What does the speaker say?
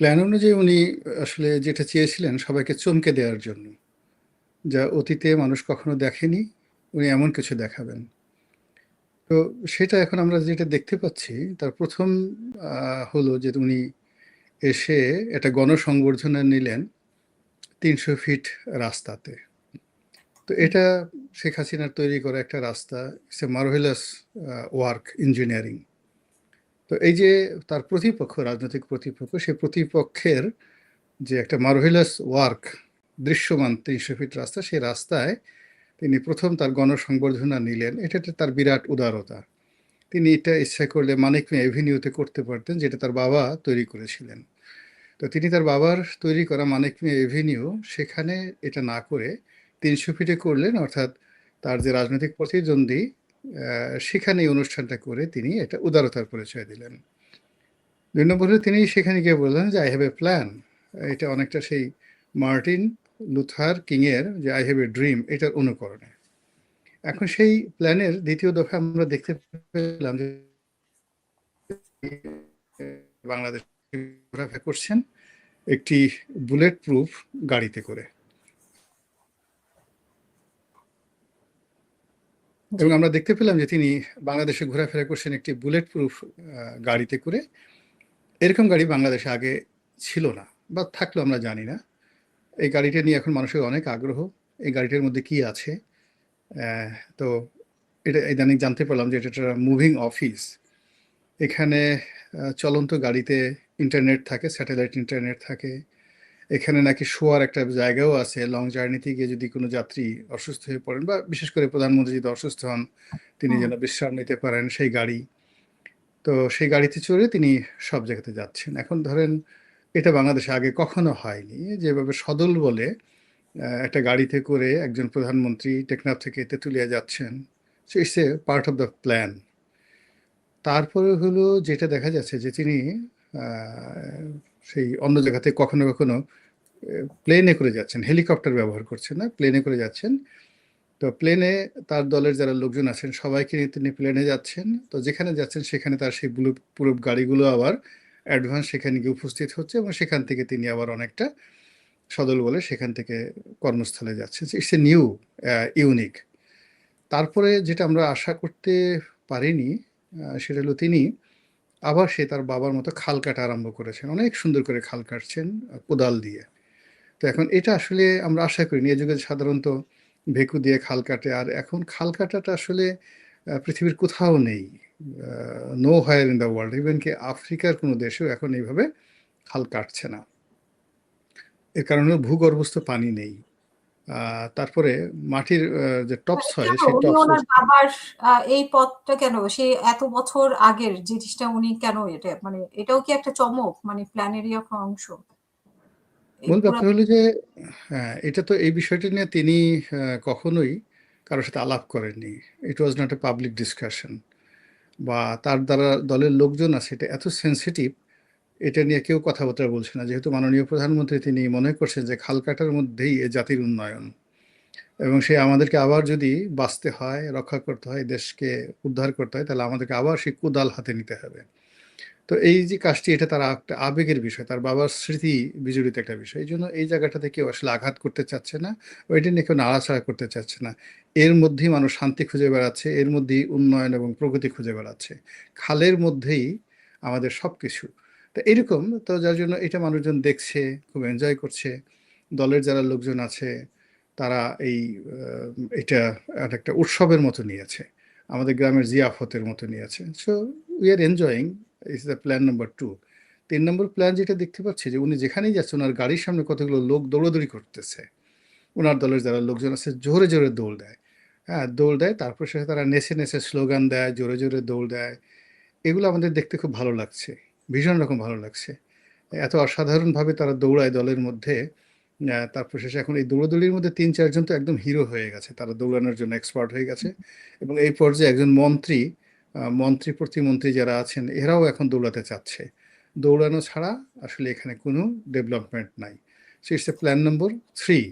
Plan অনুযায়ী উনি আসলে যেটা চেয়েছিলেন সবাইকে চমকে দেওয়ার জন্য, যা অতীতে মানুষ কখনো দেখেনি, উনি এমন কিছু দেখাবেন। তো সেটা এখন আমরা যেটা দেখতে পাচ্ছি, তার প্রথম হলো যে উনি এসে একটা গণসংবর্ধনা নিলেন ৩০০ ফিট রাস্তাতে। তো এটা শেখ হাসিনার তৈরি করা একটা রাস্তা, it's a marvellous work, engineering. তো এই যে তার প্রতিপক্ষ, রাজনৈতিক প্রতিপক্ষ, সেই প্রতিপক্ষের যে একটা মার্ভেলাস ওয়ার্ক, দৃশ্যমান ৩০০ ফিট রাস্তা, সেই রাস্তায় তিনি প্রথম তার গণসংবর্ধনা নিলেন। এটা তার বিরাট উদারতা। তিনি এটা ইচ্ছা করলে মানিক মিয়া এভিনিউতে করতে পারতেন, যেটা তার বাবা তৈরি করেছিলেন। তো তিনি তার বাবার তৈরি করা মানিক মিয়া এভিনিউ, সেখানে এটা না করে ৩০০ ফিটে করলেন, অর্থাৎ তার যে রাজনৈতিক প্রতিদ্বন্দ্বী সেখানে এই অনুষ্ঠানটা করে তিনি এটা উদারতার পরিচয় দিলেন। ২ নম্বরে তিনি সেখানে গিয়ে বললেন যে আই হ্যাভ এ প্ল্যান। এটা অনেকটা সেই মার্টিন লুথার কিংয়ের যে আই হ্যাভ এ ড্রিম, এটার অনুকরণে। এখন সেই প্ল্যানের দ্বিতীয় দফা আমরা দেখতে পেলাম যে বাংলাদেশ ঘোরাফেরা করছেন একটি বুলেট প্রুফ গাড়িতে করে, এবং আমরা দেখতে পেলাম যে তিনি বাংলাদেশে ঘোরাফেরা করছেন একটি বুলেট প্রুফ গাড়িতে করে। এরকম গাড়ি বাংলাদেশে আগে ছিল না, বা থাকলেও আমরা জানি না। এই গাড়িটা নিয়ে এখন মানুষের অনেক আগ্রহ, এই গাড়িটার মধ্যে কি আছে। তো এটা ইদানিং জানতে পারলাম যে এটা একটা মুভিং অফিস। এখানে চলন্ত গাড়িতে ইন্টারনেট থাকে, স্যাটেলাইট ইন্টারনেট থাকে। এখানে নাকি শোয়ার একটা জায়গাও আছে, লং জার্নিতে গিয়ে যদি কোনো যাত্রী অসুস্থ হয়ে পড়েন, বা বিশেষ করে প্রধানমন্ত্রী যদি অসুস্থ হন, তিনি যেন বিশ্রাম নিতে পারেন, সেই গাড়ি। তো সেই গাড়িতে চড়ে তিনি সব জায়গাতে যাচ্ছেন। এখন ধরেন এটা বাংলাদেশে আগে কখনো হয়নি, যেভাবে সদল বলে একটা গাড়িতে করে একজন প্রধানমন্ত্রী টেকনাফ থেকে তেঁতুলিয়া যাচ্ছেন। So it's a part of the plan. তারপরে হলো যেটা দেখা যাচ্ছে যে তিনি সেই অন্য জায়গাতে কখনো কখনো প্লেনে করে যাচ্ছেন, হেলিকপ্টার ব্যবহার করছেন না, প্লেনে করে যাচ্ছেন। তো প্লেনে তার দলের যারা লোকজন আছেন সবাইকে নিয়ে তিনি প্লেনে যাচ্ছেন। তো যেখানে যাচ্ছেন সেখানে তার সেই পুরো গাড়িগুলো আবার অ্যাডভান্স সেখানে গিয়ে উপস্থিত হচ্ছে, এবং সেখান থেকে তিনি আবার অনেকটা সদল বলে সেখান থেকে কর্মস্থলে যাচ্ছেন। It's a new, unique. তারপরে যেটা আমরা আশা করতে পারিনি, সেটা হলো তিনি আবার সে তার বাবার মতো খাল কাটা আরম্ভ করেছেন। অনেক সুন্দর করে খাল কাটছেন কোদাল দিয়ে। তো এখন এটা আসলে আমরা আশা করিনি। এ যুগে সাধারণত ভেকু দিয়ে খাল কাটে, আর এখন খাল কাটাটা আসলে পৃথিবীর কোথাও নেই। Know where in the world, even কি আফ্রিকার কোনো দেশেও এখন এইভাবে খাল কাটছে না। এর কারণে ভূগর্ভস্থ পানি নেই। তারপরে মাটির যে টপস মানে হয়, কেন সেই উনি টপস। ওনার বাবার এই পথটা কেন সে এত বছর আগের জিনিসটা উনি কেন এটা মানে এটাও কি একটা চমক মানে প্ল্যানেরই একটা অংশ এই মূল পুরা। ব্যাপার হলো যে হ্যাঁ, এটা তো এই বিষয়টি নিয়ে তিনি কখনোই কারোর সাথে আলাপ করেননি। It was not a public discussion, বা তার দ্বারা দলের লোকজন আছে, এটা এত সেন্সিটিভ, এটা নিয়ে কেউ কথাবার্তা বলছে না। যেহেতু মাননীয় প্রধানমন্ত্রী তিনি মনে করছেন যে খাল কাটার মধ্যেই এ জাতির উন্নয়ন, এবং সে আমাদেরকে আবার যদি বাঁচতে হয়, রক্ষা করতে হয়, দেশকে উদ্ধার করতে হয়, তাহলে আমাদেরকে আবার সেই কুদাল হাতে নিতে হবে। তো এই যে কাজটি, এটা তার একটা আবেগের বিষয়, তার বাবার স্মৃতি বিজড়িত একটা বিষয়। এই জন্য এই জায়গাটাতে কেউ আসলে আঘাত করতে চাচ্ছে না, ওইটা নিয়ে কেউ নাড়াচাড়া করতে চাচ্ছে না। এর মধ্যেই মানুষ শান্তি খুঁজে বেড়াচ্ছে, এর মধ্যেই উন্নয়ন এবং প্রগতি খুঁজে বেড়াচ্ছে। খালের মধ্যেই আমাদের সব কিছু। তো এরকম তো, যার জন্য এটা মানুষজন দেখছে, খুব এনজয় করছে। দলের যারা লোকজন আছে তারা এটা আর একটা উৎসবের মতো নিয়েছে, আমাদের গ্রামের জিয়াফতের মতো নিয়েছে। So we are enjoying. Is the plan number 2। 3 number plan যেটা দেখতে পাচ্ছি, যে উনি যেখানেই যাচ্ছেন ওনার গাড়ির সামনে কতগুলো লোক দৌড়াদৌড়ি করতেছে। ওনার দলের যারা লোকজন আছে জোরে জোরে দৌড় দেয়। হ্যাঁ, দৌড় দেয়, তারপর সে তারা নেচে নেচে স্লোগান দেয়, জোরে জোরে দৌড় দেয়। এগুলো আমাদের দেখতে খুব ভালো লাগছে, ভীষণ রকম ভালো লাগছে। এত অসাধারণভাবে তারা দৌড়ায় দলের মধ্যে। তারপর শেষে এখন এই দৌড়াদৌড়ির মধ্যে 3-4 জন তো একদম হিরো হয়ে গেছে, তারা দৌড়ানোর জন্য এক্সপার্ট হয়ে গেছে। এবং এই পর্যায়ে একজন মন্ত্রী, মন্ত্রী প্রতিমন্ত্রী যারা আছেন, এরাও এখন দৌড়াতে চাচ্ছে। দৌড়ানো ছাড়া আসলে এখানে কোনো ডেভেলপমেন্ট নাই। So it's a plan number 3।